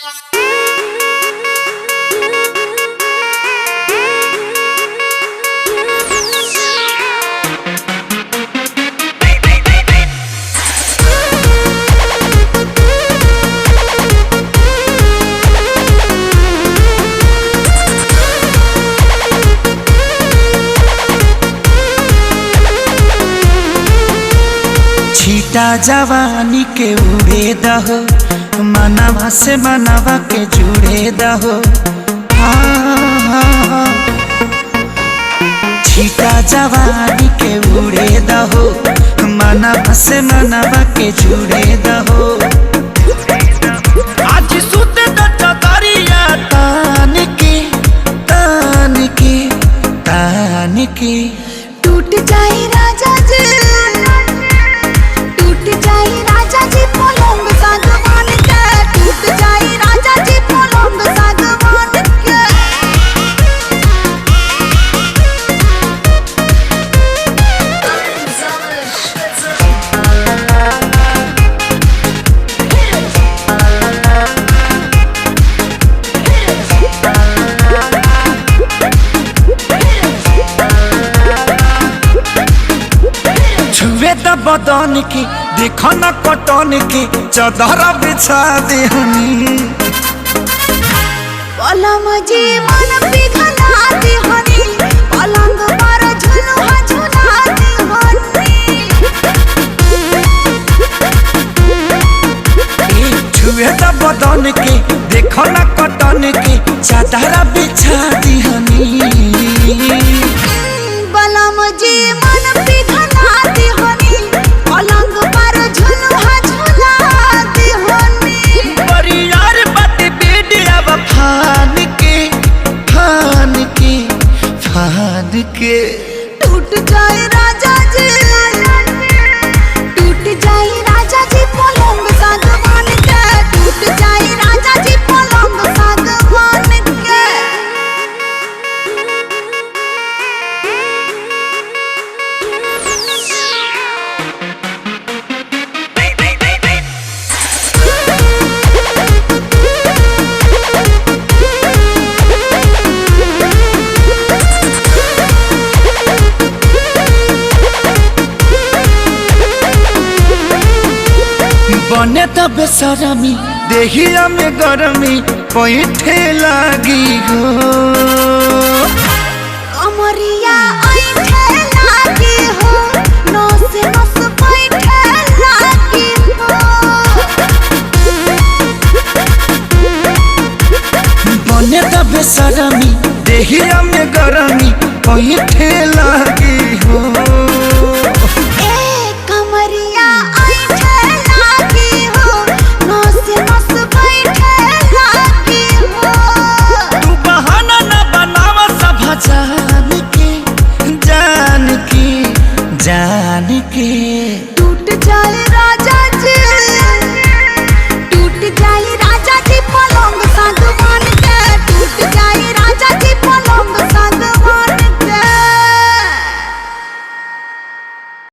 छीटा जवानी के उड़े दहो, मनवा से मनवा के जुड़े दहो। छीटा जवानी के उड़े दहो, मनवा से मनवा के जुड़े दहो। आज सुत दरिया तान के तान के तान के टूट जाए राजा जी, टूट जाए राजा जी पलंग सागवान के, टूट जाए राजा जी पलंग सागवान के। छुए द बदन के, देखो न कटन के, चादर बिछा देहनी। पलम जी मन पिघला देहनी, पलंग पर झुलुआ झुला देहनी। छुए द बदन के, देखो न कटन के, चादर बिछा देहनी। पलम जी मन पिघला देहनी, पलंग पर झुलुआ झुला देहनी। परियार बाटे बेडिया फान के फान के फान के। टूट जाए राजा जी, टूट जाए राजा जी पलंग सागवान के, टूट जाए राजा जी पलंग सागवान के। बने त बेसरमी, देहिया में गरमी पैठे लागी हो। कमरिया ऐठे लागी हो, नस नस बैठे लागी हो। बने त बेसरमी, देहिया में गरमी पैठे लागी हो। कमरिया ऐठे लागी हो, नस नस बैठे लागी हो। तू बहाना न बनावा, सब जान के जान के जान के।